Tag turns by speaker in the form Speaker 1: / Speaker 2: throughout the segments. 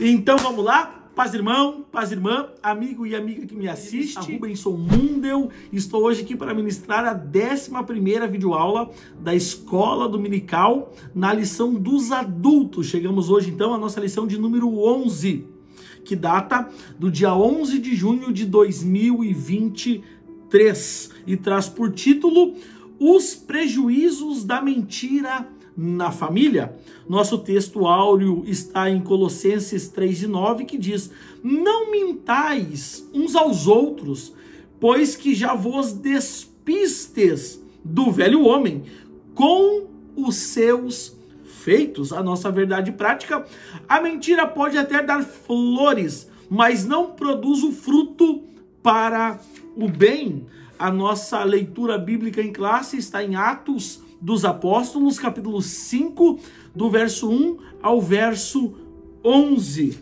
Speaker 1: Então vamos lá, paz irmão, paz irmã, amigo e amiga que me assiste, Rubenson Mundel. Estou hoje aqui para ministrar a 11ª videoaula da Escola Dominical na lição dos adultos. Chegamos hoje então à nossa lição de número 11, que data do dia 11 de junho de 2023 e traz por título Os prejuízos da mentira na família. Nosso texto áureo está em Colossenses 3:9, que diz: não mintais uns aos outros, pois que já vos despistes do velho homem com os seus feitos. A nossa verdade prática: a mentira pode até dar flores, mas não produz o fruto para o bem. A nossa leitura bíblica em classe está em Atos dos Apóstolos, capítulo 5, do verso 1 ao verso 11.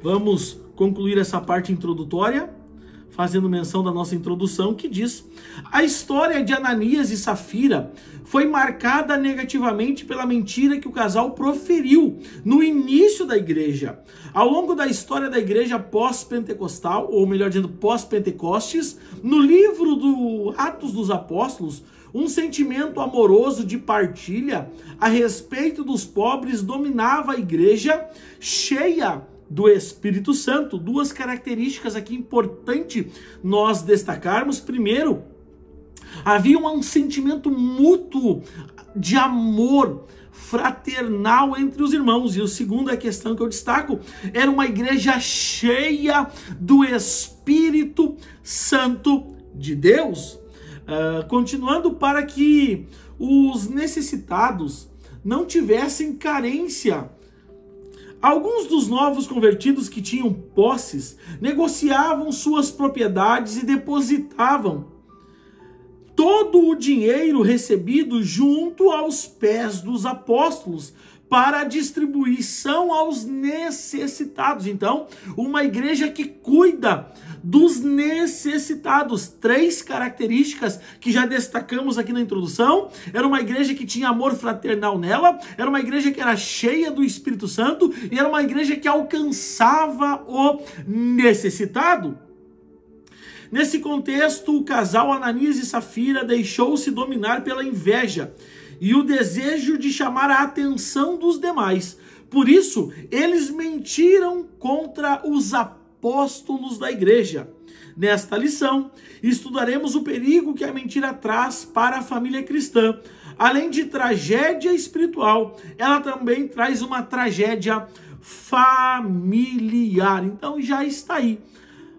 Speaker 1: Vamos concluir essa parte introdutória, fazendo menção da nossa introdução, que diz: a história de Ananias e Safira foi marcada negativamente pela mentira que o casal proferiu no início da igreja. Ao longo da história da igreja pós-pentecostal, ou melhor dizendo, pós-pentecostes, no livro do Atos dos Apóstolos, um sentimento amoroso de partilha a respeito dos pobres dominava a igreja cheia do Espírito Santo. Duas características aqui importantes nós destacarmos. Primeiro, havia um sentimento mútuo de amor fraternal entre os irmãos. E o segundo, a questão que eu destaco, era uma igreja cheia do Espírito Santo de Deus. Continuando, para que os necessitados não tivessem carência. Alguns dos novos convertidos que tinham posses negociavam suas propriedades e depositavam todo o dinheiro recebido junto aos pés dos apóstolos para a distribuição aos necessitados. Então, uma igreja que cuida dos necessitados. 3 características que já destacamos aqui na introdução. Era uma igreja que tinha amor fraternal nela, era uma igreja que era cheia do Espírito Santo e era uma igreja que alcançava o necessitado. Nesse contexto, o casal Ananias e Safira deixou-se dominar pela inveja e o desejo de chamar a atenção dos demais. Por isso, eles mentiram contra os apóstolos da igreja. Nesta lição, estudaremos o perigo que a mentira traz para a família cristã. Além de tragédia espiritual, ela também traz uma tragédia familiar. Então já está aí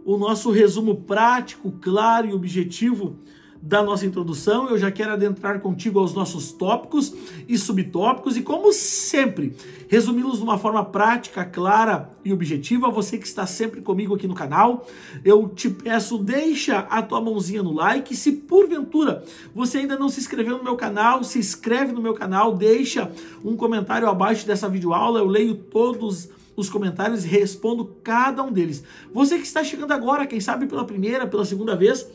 Speaker 1: o nosso resumo prático, claro e objetivo da nossa introdução. Eu já quero adentrar contigo aos nossos tópicos e subtópicos e, como sempre, resumi-los de uma forma prática, clara e objetiva. Você que está sempre comigo aqui no canal, eu te peço, deixa a tua mãozinha no like. Se porventura você ainda não se inscreveu no meu canal, se inscreve no meu canal, deixa um comentário abaixo dessa videoaula. Eu leio todos os comentários e respondo cada um deles. Você que está chegando agora, quem sabe pela primeira, pela segunda vez,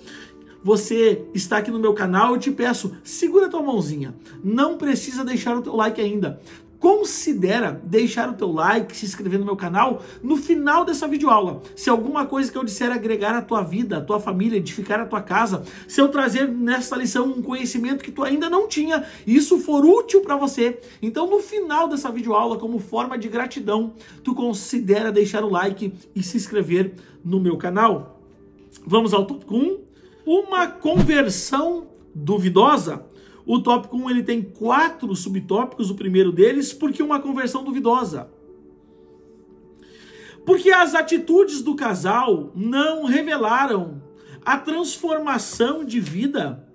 Speaker 1: você está aqui no meu canal, eu te peço, segura a tua mãozinha. Não precisa deixar o teu like ainda. Considera deixar o teu like, se inscrever no meu canal no final dessa videoaula. Se alguma coisa que eu disser agregar à tua vida, à tua família, edificar a tua casa, se eu trazer nessa lição um conhecimento que tu ainda não tinha, e isso for útil para você, então no final dessa videoaula, como forma de gratidão, tu considera deixar o like e se inscrever no meu canal. Vamos ao tópico 1. Uma conversão duvidosa. O tópico 1 ele tem 4 subtópicos. O primeiro deles, por que uma conversão duvidosa? Porque as atitudes do casal não revelaram a transformação de vida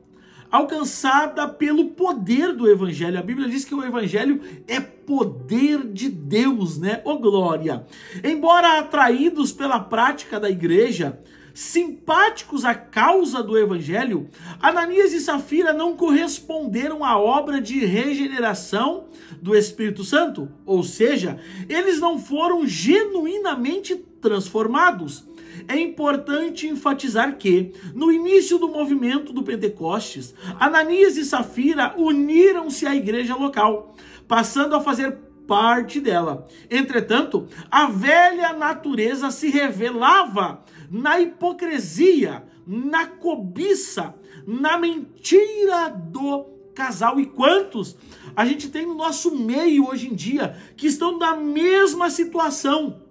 Speaker 1: alcançada pelo poder do Evangelho. A Bíblia diz que o Evangelho é poder de Deus, né? Ô glória! Embora atraídos pela prática da igreja, simpáticos à causa do Evangelho, Ananias e Safira não corresponderam à obra de regeneração do Espírito Santo, ou seja, eles não foram genuinamente transformados. É importante enfatizar que, no início do movimento do Pentecostes, Ananias e Safira uniram-se à igreja local, passando a fazer parte dela. Entretanto, a velha natureza se revelava na hipocrisia, na cobiça, na mentira do casal. E quantos a gente tem no nosso meio hoje em dia que estão na mesma situação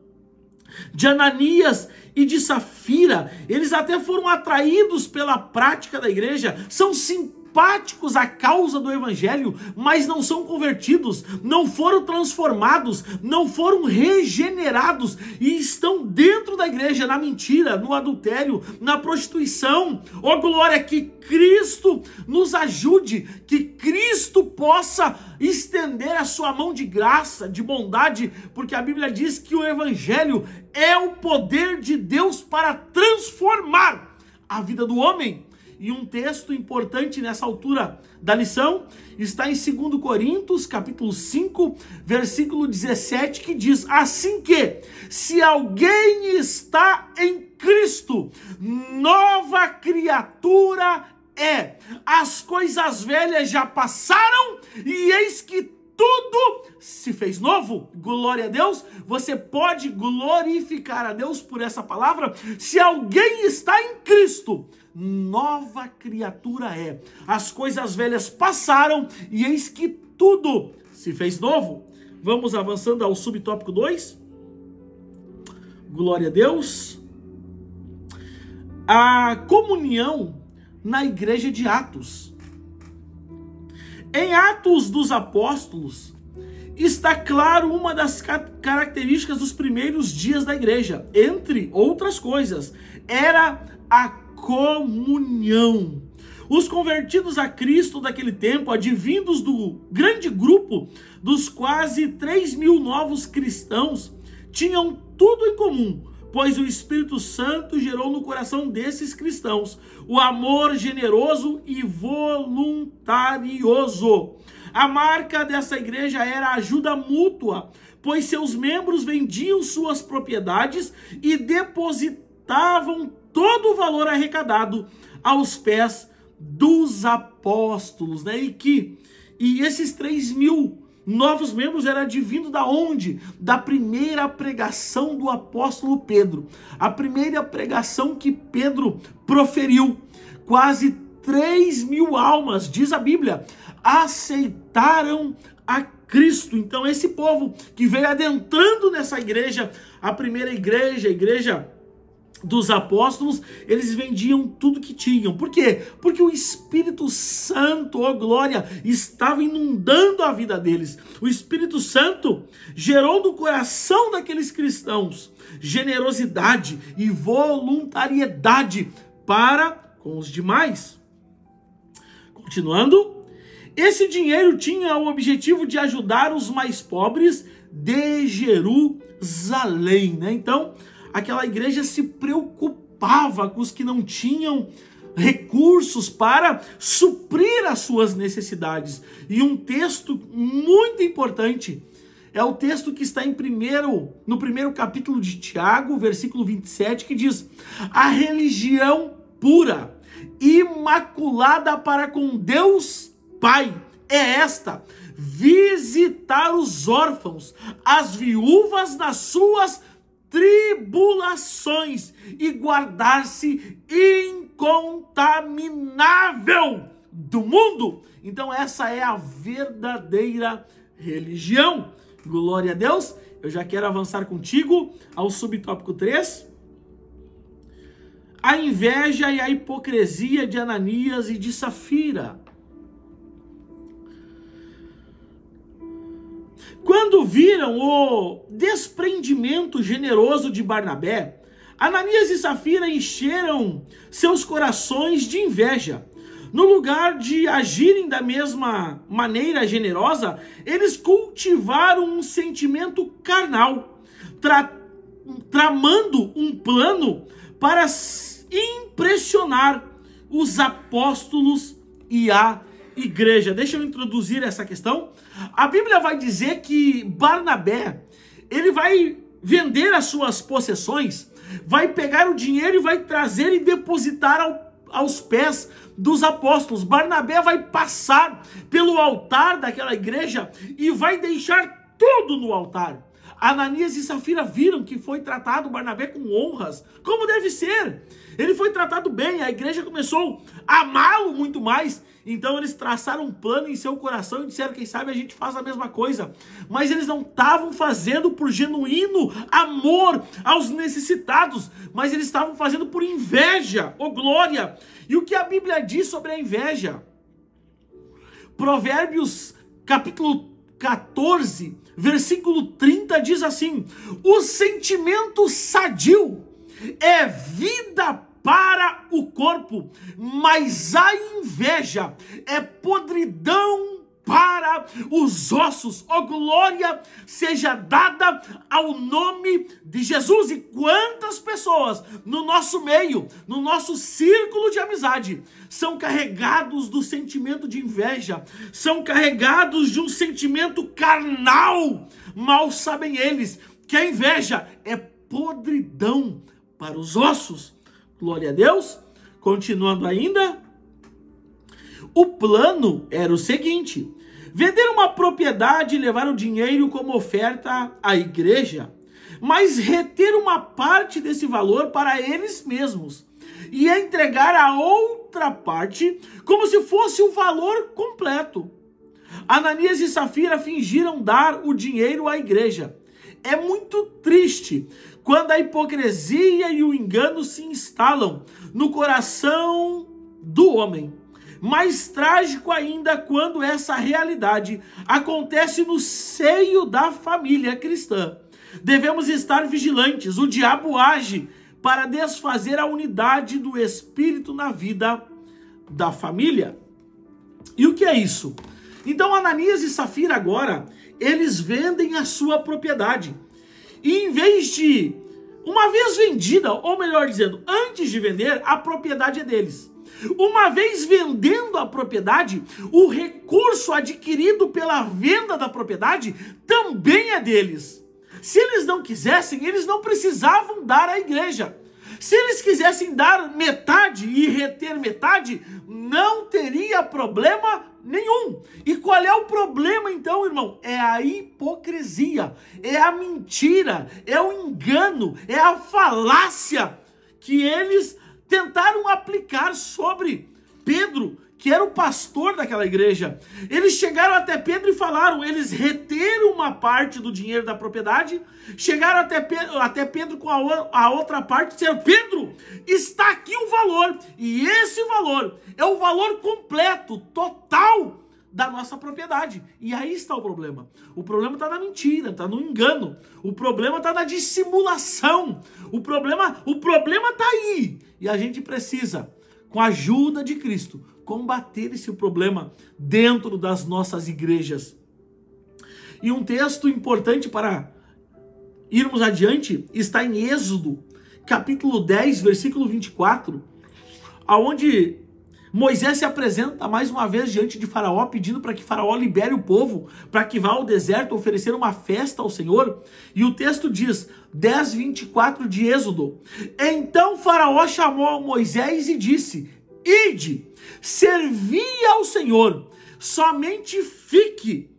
Speaker 1: de Ananias e de Safira? Eles até foram atraídos pela prática da igreja, são simpáticos à causa do evangelho, mas não são convertidos, não foram transformados, não foram regenerados e estão dentro da igreja na mentira, no adultério, na prostituição. Ó glória, que Cristo nos ajude, que Cristo possa estender a sua mão de graça, de bondade, porque a Bíblia diz que o evangelho é o poder de Deus para transformar a vida do homem. E um texto importante nessa altura da lição está em 2 Coríntios, capítulo 5, versículo 17, que diz assim que, se alguém está em Cristo, nova criatura é. As coisas velhas já passaram e eis que tudo se fez novo. Glória a Deus. Você pode glorificar a Deus por essa palavra? Se alguém está em Cristo, nova criatura é. As coisas velhas passaram e eis que tudo se fez novo. Vamos avançando ao subtópico 2. Glória a Deus. A comunhão na igreja de Atos. Em Atos dos Apóstolos, está claro uma das características dos primeiros dias da igreja. Entre outras coisas, era a comunhão. Os convertidos a Cristo daquele tempo, advindos do grande grupo dos quase 3.000 novos cristãos, tinham tudo em comum, pois o Espírito Santo gerou no coração desses cristãos o amor generoso e voluntarioso. A marca dessa igreja era a ajuda mútua, pois seus membros vendiam suas propriedades e depositavam todo o valor arrecadado aos pés dos apóstolos, né? E esses 3.000 novos membros eram advindo da onde? Da primeira pregação do apóstolo Pedro. A primeira pregação que Pedro proferiu. Quase 3.000 almas, diz a Bíblia, aceitaram a Cristo. Então esse povo que veio adentrando nessa igreja, a primeira igreja, a igreja dos apóstolos, eles vendiam tudo que tinham. Por quê? Porque o Espírito Santo, ó glória, estava inundando a vida deles. O Espírito Santo gerou no coração daqueles cristãos generosidade e voluntariedade para com os demais. Continuando, esse dinheiro tinha o objetivo de ajudar os mais pobres de Jerusalém, né? Então, aquela igreja se preocupava com os que não tinham recursos para suprir as suas necessidades. E um texto muito importante é o texto que está no primeiro capítulo de Tiago, versículo 27, que diz: a religião pura, imaculada para com Deus Pai, é esta: visitar os órfãos, as viúvas nas suas tribulações e guardar-se incontaminável do mundo. Então essa é a verdadeira religião. Glória a Deus. Eu já quero avançar contigo ao subtópico 3. A inveja e a hipocrisia de Ananias e de Safira. Quando viram o desprendimento generoso de Barnabé, Ananias e Safira encheram seus corações de inveja. No lugar de agirem da mesma maneira generosa, eles cultivaram um sentimento carnal, tramando um plano para impressionar os apóstolos e a igreja. Deixa eu introduzir essa questão. A Bíblia vai dizer que Barnabé, ele vai vender as suas possessões, vai pegar o dinheiro e vai trazer e depositar aos pés dos apóstolos. Barnabé vai passar pelo altar daquela igreja e vai deixar tudo no altar. Ananias e Safira viram que foi tratado Barnabé com honras, como deve ser. Ele foi tratado bem, a igreja começou a amá-lo muito mais. Então eles traçaram um plano em seu coração e disseram, quem sabe a gente faz a mesma coisa. Mas eles não estavam fazendo por genuíno amor aos necessitados, mas eles estavam fazendo por inveja, ou glória. E o que a Bíblia diz sobre a inveja? Provérbios capítulo 14, versículo 30 diz assim: o sentimento sadio é vida para o corpo, mas a inveja é podridão para os ossos. Ó, glória seja dada ao nome de Jesus. E quantas pessoas no nosso meio, no nosso círculo de amizade, são carregados do sentimento de inveja, são carregados de um sentimento carnal. Mal sabem eles que a inveja é podridão para os ossos. Glória a Deus. Continuando ainda, o plano era o seguinte: vender uma propriedade e levar o dinheiro como oferta à igreja, mas reter uma parte desse valor para eles mesmos e entregar a outra parte como se fosse o valor completo. Ananias e Safira fingiram dar o dinheiro à igreja. É muito triste quando a hipocrisia e o engano se instalam no coração do homem. Mais trágico ainda quando essa realidade acontece no seio da família cristã. Devemos estar vigilantes. O diabo age para desfazer a unidade do Espírito na vida da família. E o que é isso? Então Ananias e Safira agora, eles vendem a sua propriedade. E em vez de, uma vez vendida, ou melhor dizendo, antes de vender, a propriedade é deles. Uma vez vendendo a propriedade, o recurso adquirido pela venda da propriedade também é deles. Se eles não quisessem, eles não precisavam dar à igreja. Se eles quisessem dar metade e reter metade, não teria problema nenhum. E qual é o problema então, irmão? É a hipocrisia, é a mentira, é o engano, é a falácia que eles tentaram aplicar sobre Pedro, que era o pastor daquela igreja. Eles chegaram até Pedro e falaram, eles reteram uma parte do dinheiro da propriedade, chegaram até Pedro com a outra parte e disseram, Pedro, está aqui o valor, e esse valor é o valor completo, total da nossa propriedade. E aí está o problema. O problema está na mentira, está no engano. O problema está na dissimulação. O problema está aí. E a gente precisa, com a ajuda de Cristo, combater esse problema dentro das nossas igrejas. E um texto importante para irmos adiante está em Êxodo, capítulo 10, versículo 24, aonde Moisés se apresenta mais uma vez diante de Faraó, pedindo para que Faraó libere o povo, para que vá ao deserto oferecer uma festa ao Senhor. E o texto diz, 10:24 de Êxodo: então Faraó chamou Moisés e disse, ide, servi ao Senhor, somente fique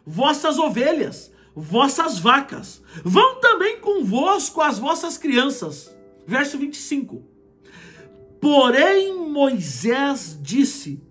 Speaker 1: vossas ovelhas, vossas vacas, vão também convosco as vossas crianças. Verso 25. Porém Moisés disse,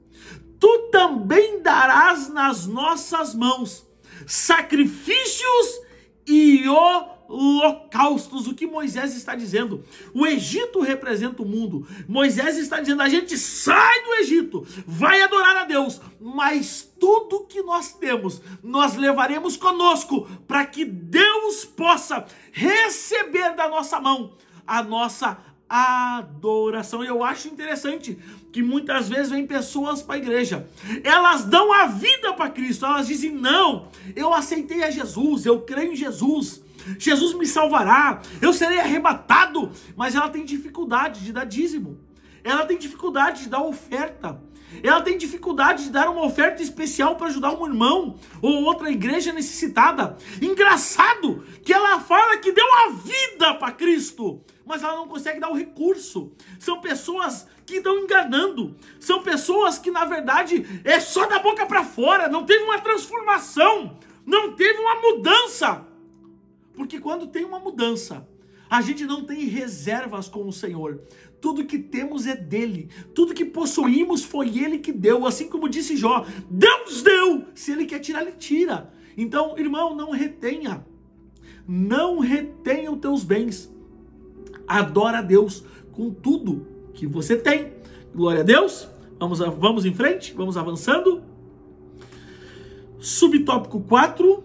Speaker 1: tu também darás nas nossas mãos sacrifícios e holocaustos. O que Moisés está dizendo? O Egito representa o mundo. Moisés está dizendo, a gente sai do Egito, vai adorar a Deus, mas tudo que nós temos, nós levaremos conosco, para que Deus possa receber da nossa mão a nossa adoração. E eu acho interessante que muitas vezes vem pessoas para a igreja, elas dão a vida para Cristo, elas dizem, não, eu aceitei a Jesus, eu creio em Jesus, Jesus me salvará, eu serei arrebatado, mas ela tem dificuldade de dar dízimo, ela tem dificuldade de dar oferta, ela tem dificuldade de dar uma oferta especial para ajudar um irmão ou outra igreja necessitada. Engraçado que ela fala que deu a vida para Cristo, mas ela não consegue dar o recurso. São pessoas que estão enganando, são pessoas que na verdade é só da boca para fora, não teve uma transformação. Não teve uma mudança. Porque quando tem uma mudança, a gente não tem reservas com o Senhor. Tudo que temos é dele. Tudo que possuímos foi ele que deu. Assim como disse Jó, Deus deu. Se ele quer tirar, ele tira. Então, irmão, não retenha. Não retenha os teus bens. Adora a Deus com tudo que você tem. Glória a Deus. Vamos em frente. Vamos avançando. Subtópico 4.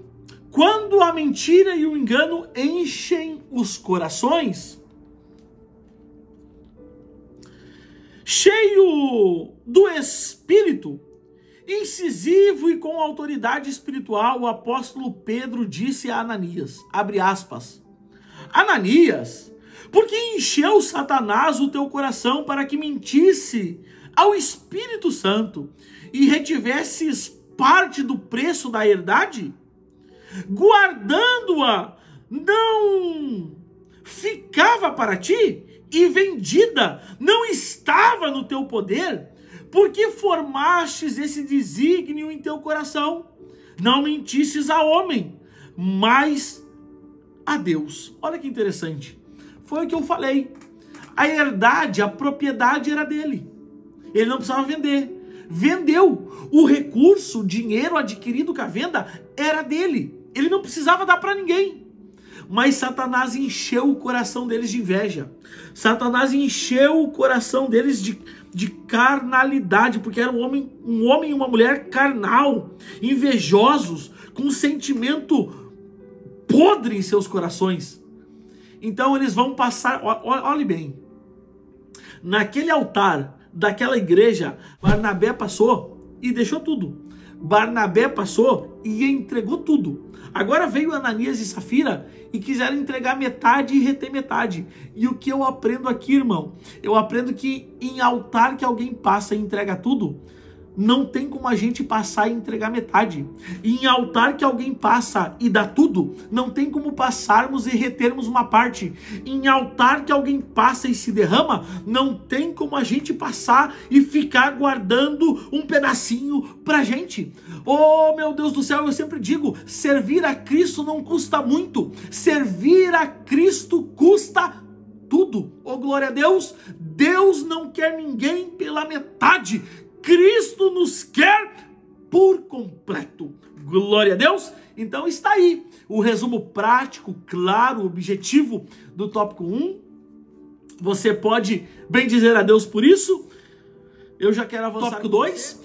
Speaker 1: Quando a mentira e o engano enchem os corações, cheio do Espírito, incisivo e com autoridade espiritual, o apóstolo Pedro disse a Ananias, abre aspas, Ananias, por que encheu Satanás o teu coração para que mentisse ao Espírito Santo e retivesses parte do preço da herdade? Guardando-a, não ficava para ti, e vendida não estava no teu poder, porque formastes esse desígnio em teu coração, não mentisses a homem, mas a Deus. Olha que interessante, foi o que eu falei, a herdade, a propriedade era dele, ele não precisava vender, vendeu, o recurso, o dinheiro adquirido com a venda era dele, ele não precisava dar para ninguém. Mas Satanás encheu o coração deles de inveja. Satanás encheu o coração deles de carnalidade, porque era um homem e uma mulher carnal, invejosos, com um sentimento podre em seus corações. Então eles vão passar, olhe bem, naquele altar daquela igreja, Barnabé passou e deixou tudo. Barnabé passou e entregou tudo. Agora veio Ananias e Safira e quiseram entregar metade e reter metade. E o que eu aprendo aqui, irmão? Eu aprendo que em altar que alguém passa e entrega tudo, não tem como a gente passar e entregar metade. E em altar que alguém passa e dá tudo, não tem como passarmos e retermos uma parte. Em altar que alguém passa e se derrama, não tem como a gente passar e ficar guardando um pedacinho pra gente. Oh, meu Deus do céu, eu sempre digo, servir a Cristo não custa muito. Servir a Cristo custa tudo. Oh, glória a Deus. Deus não quer ninguém pela metade. Cristo nos quer por completo. Glória a Deus. Então está aí o resumo prático, claro, objetivo do tópico 1. Você pode bem dizer a Deus por isso. Eu já quero avançar. Tópico 2.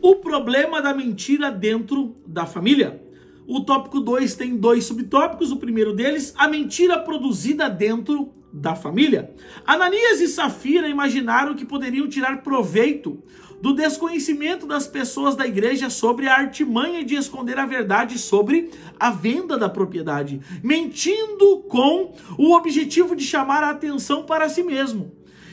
Speaker 1: O problema da mentira dentro da família. O tópico 2 tem 2 subtópicos. O primeiro deles, a mentira produzida dentro da família. Ananias e Safira imaginaram que poderiam tirar proveito do desconhecimento das pessoas da igreja sobre a artimanha de esconder a verdade sobre a venda da propriedade, mentindo com o objetivo de chamar a atenção para si mesmo.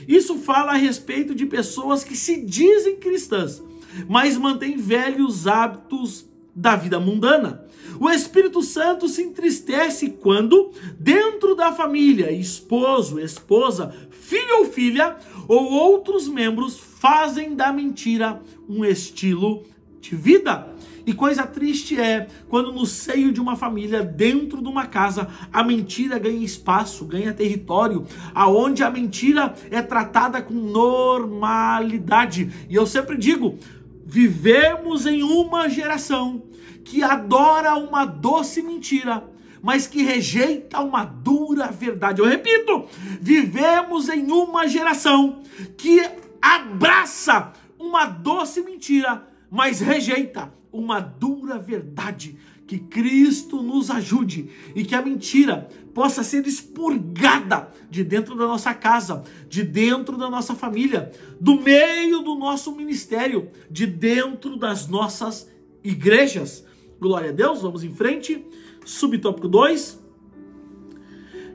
Speaker 1: Isso fala a respeito de pessoas que se dizem cristãs, mas mantêm velhos hábitos da vida mundana. O Espírito Santo se entristece quando, dentro da família, esposo, esposa, filho ou filha, ou outros membros fazem da mentira um estilo de vida. E coisa triste é quando no seio de uma família, dentro de uma casa, a mentira ganha espaço, ganha território, aonde a mentira é tratada com normalidade. E eu sempre digo, vivemos em uma geração que adora uma doce mentira, mas que rejeita uma dura verdade. Eu repito, vivemos em uma geração que abraça uma doce mentira, mas rejeita uma dura verdade. Que Cristo nos ajude e que a mentira possa ser expurgada de dentro da nossa casa, de dentro da nossa família, do meio do nosso ministério, de dentro das nossas igrejas. Glória a Deus, vamos em frente. Subtópico 2.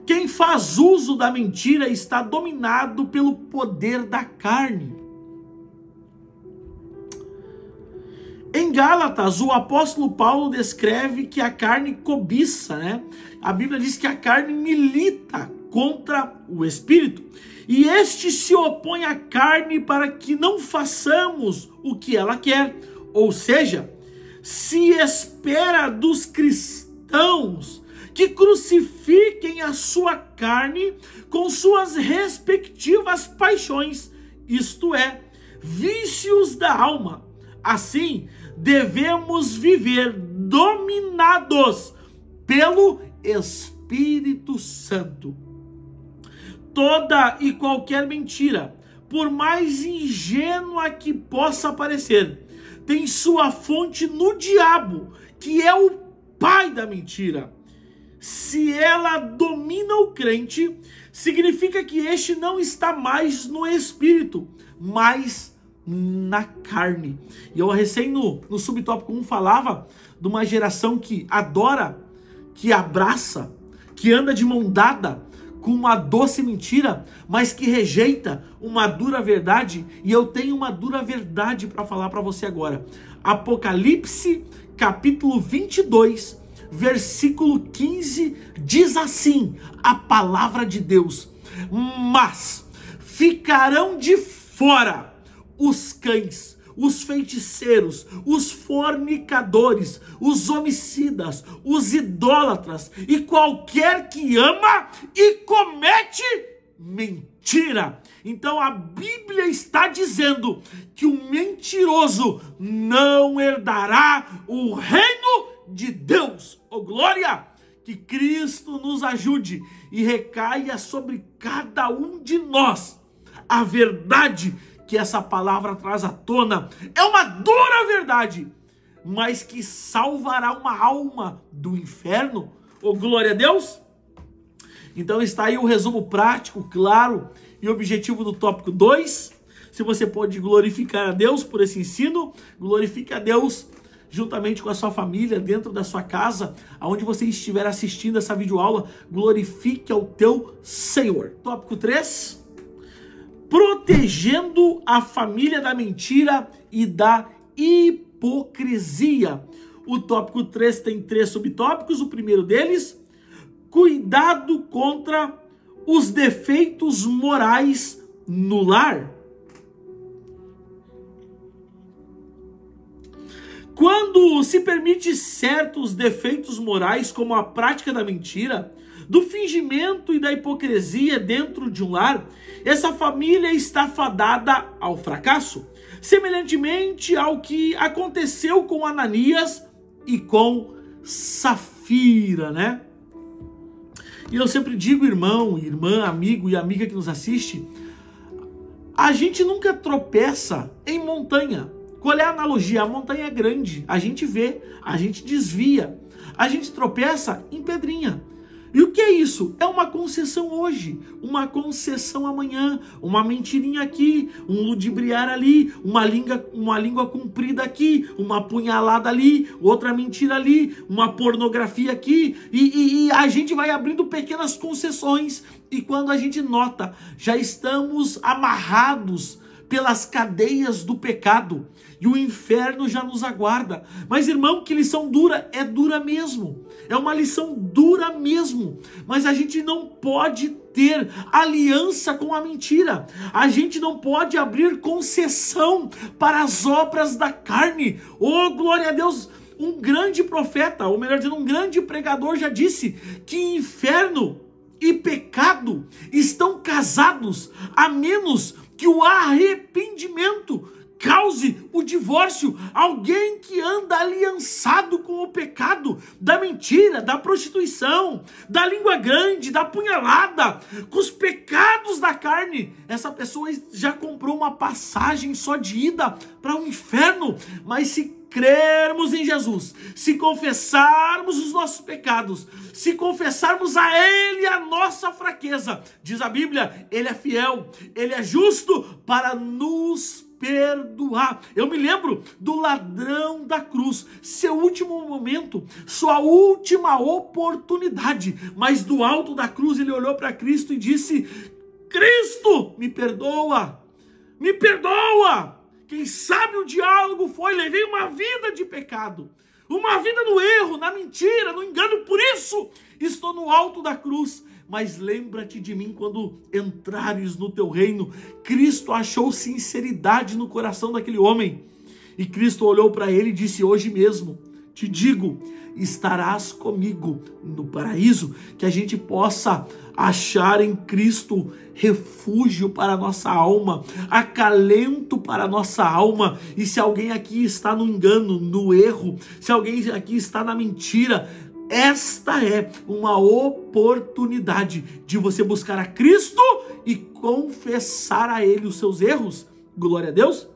Speaker 1: Quem faz uso da mentira está dominado pelo poder da carne. Em Gálatas, o apóstolo Paulo descreve que a carne cobiça, né? A Bíblia diz que a carne milita contra o Espírito. E este se opõe à carne para que não façamos o que ela quer. Ou seja, se espera dos cristãos que crucifiquem a sua carne com suas respectivas paixões, isto é, vícios da alma. Assim, devemos viver dominados pelo Espírito Santo. Toda e qualquer mentira, por mais ingênua que possa parecer, tem sua fonte no diabo, que é o pai da mentira. Se ela domina o crente, significa que este não está mais no espírito, mas na carne. E eu recém no subtópico 1 falava de uma geração que adora, que abraça, que anda de mão dada com uma doce mentira, mas que rejeita uma dura verdade. E eu tenho uma dura verdade para falar para você agora. Apocalipse, capítulo 22, versículo 15, diz assim, a palavra de Deus: mas ficarão de fora os cães, os feiticeiros, os fornicadores, os homicidas, os idólatras e qualquer que ama e comete mentira. Então a Bíblia está dizendo que o mentiroso não herdará o reino de Deus. Oh glória! Que Cristo nos ajude e recaia sobre cada um de nós a verdade que essa palavra traz à tona. É uma dura verdade, mas que salvará uma alma do inferno. Oh, glória a Deus! Então está aí o resumo prático, claro e objetivo do tópico 2. Se você pode glorificar a Deus por esse ensino, glorifique a Deus juntamente com a sua família, dentro da sua casa, aonde você estiver assistindo essa videoaula, glorifique ao teu Senhor. Tópico 3. Protegendo a família da mentira e da hipocrisia. O tópico 3 tem 3 subtópicos. O primeiro deles, cuidado contra os defeitos morais no lar. Quando se permite certos defeitos morais, como a prática da mentira, do fingimento e da hipocrisia dentro de um lar, essa família está fadada ao fracasso, semelhantemente ao que aconteceu com Ananias e com Safira, né? E eu sempre digo, irmão, irmã, amigo e amiga que nos assiste, a gente nunca tropeça em montanha. Qual é a analogia? A montanha é grande, a gente vê, a gente desvia, a gente tropeça em pedrinha. E o que é isso? É uma concessão hoje, uma concessão amanhã, uma mentirinha aqui, um ludibriar ali, uma língua comprida aqui, uma punhalada ali, outra mentira ali, uma pornografia aqui, e a gente vai abrindo pequenas concessões, e quando a gente nota, já estamos amarrados pelas cadeias do pecado, e o inferno já nos aguarda. Mas irmão, que lição dura, é dura mesmo, é uma lição dura mesmo, mas a gente não pode ter aliança com a mentira, a gente não pode abrir concessão para as obras da carne. Oh, glória a Deus! Um grande profeta, ou melhor dizendo, um grande pregador já disse que inferno e pecado estão casados, a menos que o arrependimento cause o divórcio. Alguém que anda aliançado com o pecado da mentira, da prostituição, da língua grande, da punhalada, com os pecados da carne, essa pessoa já comprou uma passagem só de ida para o inferno. Mas se crermos em Jesus, se confessarmos os nossos pecados, se confessarmos a Ele a nossa fraqueza, diz a Bíblia, Ele é fiel, Ele é justo para nos perdoar. Eu me lembro do ladrão da cruz, seu último momento, sua última oportunidade, mas do alto da cruz ele olhou para Cristo e disse: Cristo, me perdoa, me perdoa. Quem sabe o diálogo foi: levei uma vida de pecado, uma vida no erro, na mentira, no engano, por isso estou no alto da cruz. Mas lembra-te de mim quando entrares no teu reino. Cristo achou sinceridade no coração daquele homem. E Cristo olhou para ele e disse: hoje mesmo te digo, estarás comigo no paraíso. Que a gente possa achar em Cristo refúgio para a nossa alma, acalento para a nossa alma. E se alguém aqui está no engano, no erro, se alguém aqui está na mentira, esta é uma oportunidade de você buscar a Cristo e confessar a Ele os seus erros. Glória a Deus.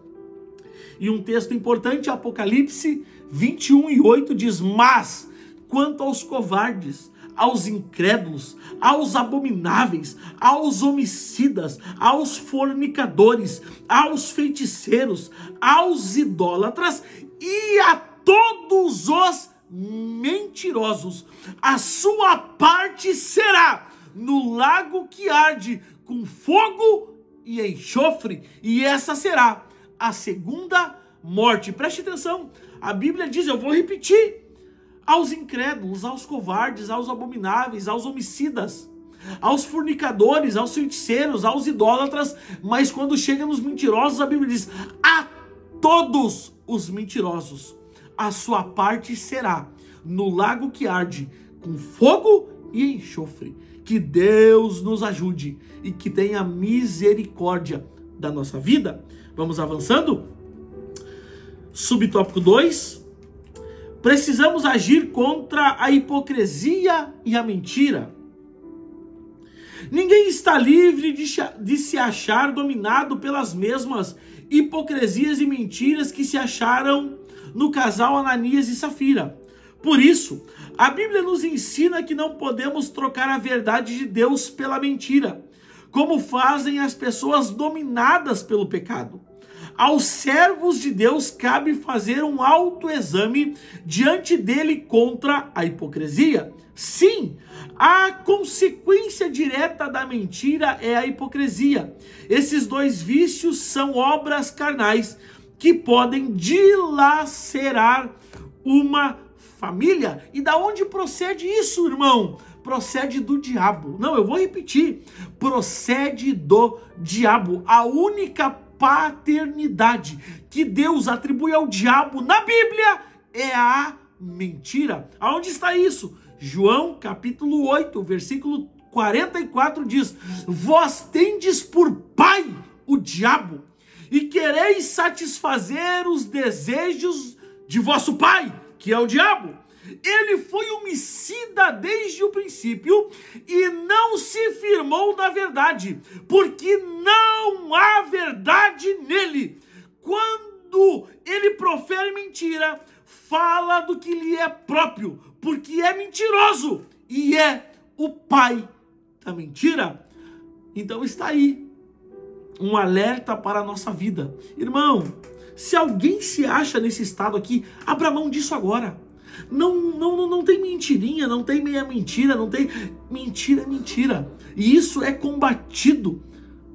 Speaker 1: E um texto importante, Apocalipse 21:8 diz: mas quanto aos covardes, aos incrédulos, aos abomináveis, aos homicidas, aos fornicadores, aos feiticeiros, aos idólatras e a todos os mentirosos, a sua parte será no lago que arde com fogo e enxofre, e essa será a segunda morte. Preste atenção, a Bíblia diz, eu vou repetir: aos incrédulos, aos covardes, aos abomináveis, aos homicidas, aos fornicadores, aos feiticeiros, aos idólatras. Mas quando chega nos mentirosos, a Bíblia diz: a todos os mentirosos, a sua parte será no lago que arde com fogo e enxofre. Que Deus nos ajude e que tenha misericórdia da nossa vida. Vamos avançando? Subtópico 2. Precisamos agir contra a hipocrisia e a mentira. Ninguém está livre de se achar dominado pelas mesmas hipocrisias e mentiras que se acharam no casal Ananias e Safira. Por isso, a Bíblia nos ensina que não podemos trocar a verdade de Deus pela mentira, como fazem as pessoas dominadas pelo pecado. Aos servos de Deus cabe fazer um autoexame diante dele contra a hipocrisia. Sim, a consequência direta da mentira é a hipocrisia. Esses dois vícios são obras carnais que podem dilacerar uma família. E da onde procede isso, irmão? Procede do diabo. Não, eu vou repetir. Procede do diabo. A única paternidade que Deus atribui ao diabo na Bíblia é a mentira. Aonde está isso? João capítulo 8, versículo 44 diz: vós tendes por pai o diabo e quereis satisfazer os desejos de vosso pai, que é o diabo. Ele foi homicida desde o princípio e não se firmou na verdade, porque não há verdade nele. Quando ele profere mentira, fala do que lhe é próprio, porque é mentiroso e é o pai da mentira. Então está aí um alerta para a nossa vida. Irmão, se alguém se acha nesse estado aqui, abra mão disso agora. Não tem mentirinha, não tem meia mentira, não tem mentira, é mentira. E isso é combatido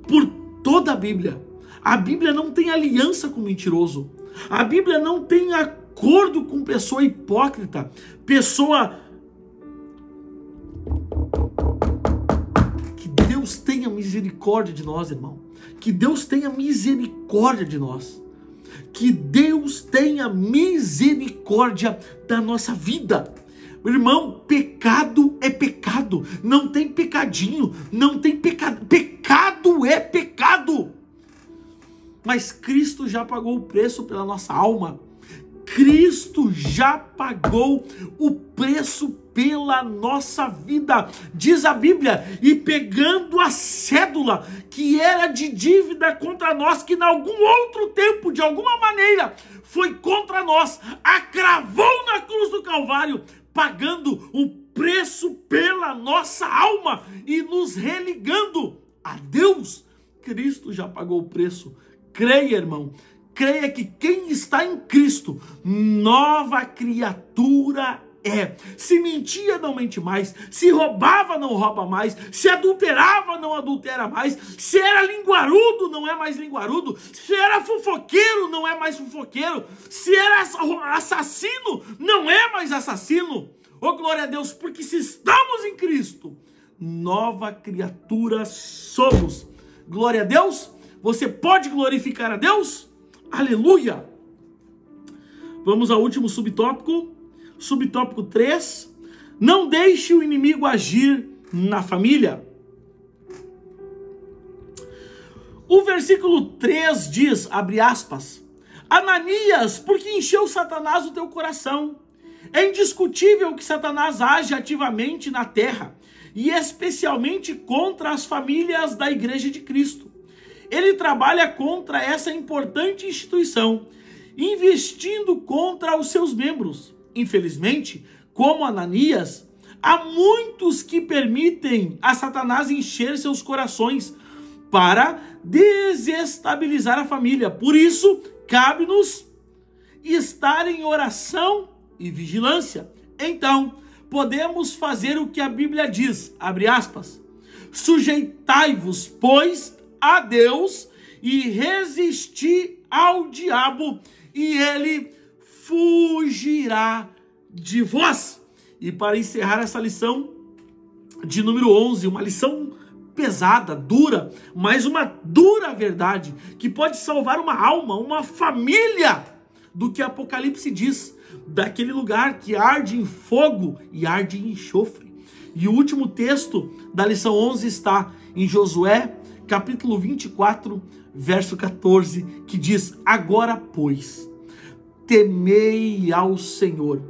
Speaker 1: por toda a Bíblia. A Bíblia não tem aliança com mentiroso. A Bíblia não tem acordo com pessoa hipócrita, pessoa... Que Deus tenha misericórdia de nós, irmão. Que Deus tenha misericórdia de nós. Que Deus tenha misericórdia da nossa vida. Irmão, pecado é pecado. Não tem pecadinho, não tem pecado. Pecado é pecado. Mas Cristo já pagou o preço pela nossa alma. Cristo já pagou o preço pela nossa vida, diz a Bíblia, e pegando a cédula que era de dívida contra nós, que em algum outro tempo, de alguma maneira, foi contra nós, a cravou na cruz do Calvário, pagando o preço pela nossa alma e nos religando a Deus. Cristo já pagou o preço. Creia, irmão. Creia que quem está em Cristo, nova criatura é. Se mentia, não mente mais. Se roubava, não rouba mais. Se adulterava, não adultera mais. Se era linguarudo, não é mais linguarudo. Se era fofoqueiro, não é mais fofoqueiro. Se era assassino, não é mais assassino. Oh, glória a Deus, porque se estamos em Cristo, nova criatura somos. Glória a Deus. Você pode glorificar a Deus? Aleluia! Vamos ao último subtópico. Subtópico 3. Não deixe o inimigo agir na família. O versículo 3 diz, abre aspas, Ananias, por que encheu Satanás o teu coração? É indiscutível que Satanás age ativamente na terra, e especialmente contra as famílias da Igreja de Cristo. Ele trabalha contra essa importante instituição, investindo contra os seus membros. Infelizmente, como Ananias, há muitos que permitem a Satanás encher seus corações para desestabilizar a família. Por isso, cabe-nos estar em oração e vigilância. Então, podemos fazer o que a Bíblia diz, abre aspas, sujeitai-vos, pois, a Deus e resisti ao diabo e ele fugirá de vós. E para encerrar essa lição de número 11, uma lição pesada, dura, mas uma dura verdade que pode salvar uma alma, uma família, do que Apocalipse diz, daquele lugar que arde em fogo e arde em enxofre. E o último texto da lição 11 está em Josué, capítulo 24, verso 14, que diz, agora, pois, temei ao Senhor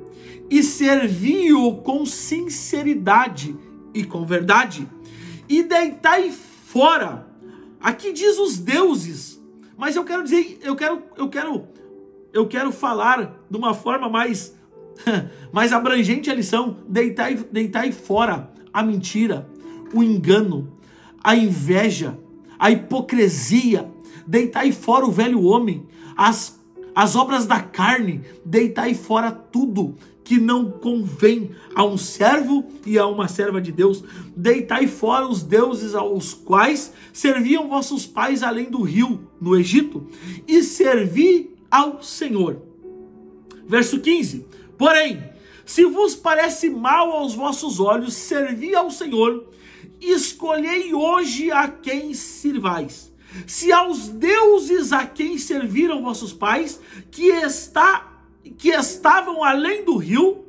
Speaker 1: e servi-o com sinceridade e com verdade, e deitai fora. Aqui diz os deuses, mas eu quero dizer, eu quero falar de uma forma mais abrangente a lição. Deitai fora a mentira, o engano, a inveja, a hipocrisia. Deitai fora o velho homem, as obras da carne. Deitai fora tudo que não convém a um servo e a uma serva de Deus. Deitai fora os deuses aos quais serviam vossos pais além do rio, no Egito, e servi ao Senhor. Verso 15. Porém, se vos parece mal aos vossos olhos, servi ao Senhor, escolhei hoje a quem sirvais. Se aos deuses a quem serviram vossos pais, que estavam além do rio,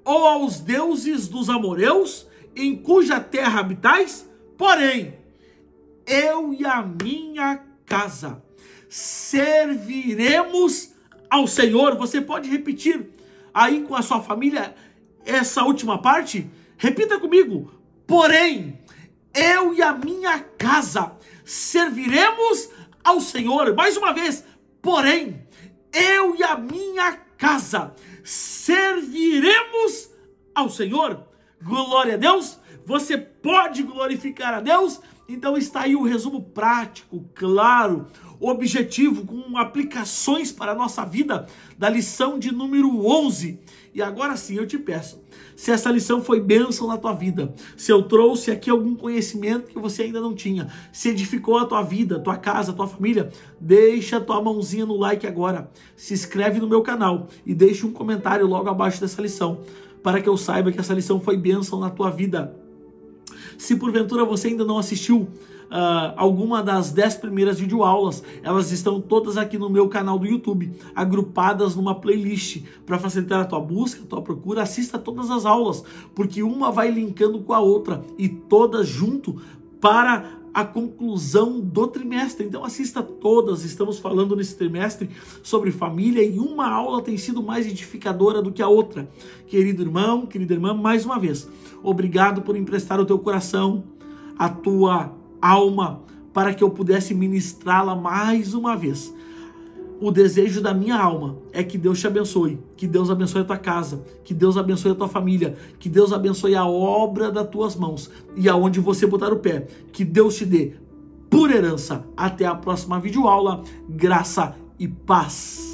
Speaker 1: ou aos deuses dos amorreus, em cuja terra habitais, porém, eu e a minha casa serviremos ao Senhor. Você pode repetir aí com a sua família essa última parte? Repita comigo. Porém, eu e a minha casa serviremos ao Senhor. Mais uma vez. Porém, eu e a minha casa serviremos ao Senhor. Glória a Deus. Você pode glorificar a Deus? Então está aí o resumo prático, claro, objetivo, com aplicações para a nossa vida, da lição de número 11. E agora sim eu te peço, se essa lição foi bênção na tua vida, se eu trouxe aqui algum conhecimento que você ainda não tinha, se edificou a tua vida, tua casa, tua família, deixa a tua mãozinha no like agora, se inscreve no meu canal e deixa um comentário logo abaixo dessa lição, para que eu saiba que essa lição foi bênção na tua vida. Se porventura você ainda não assistiu alguma das 10 primeiras videoaulas, elas estão todas aqui no meu canal do YouTube, agrupadas numa playlist, para facilitar a tua busca, a tua procura. Assista todas as aulas, porque uma vai linkando com a outra, e todas junto para a conclusão do trimestre. Então assista todas. Estamos falando nesse trimestre sobre família, e uma aula tem sido mais edificadora do que a outra. Querido irmão, querida irmã, mais uma vez, obrigado por emprestar o teu coração, a tua alma, para que eu pudesse ministrá-la mais uma vez. O desejo da minha alma é que Deus te abençoe, que Deus abençoe a tua casa, que Deus abençoe a tua família, que Deus abençoe a obra das tuas mãos, e aonde você botar o pé, que Deus te dê por herança. Até a próxima videoaula. Graça e paz.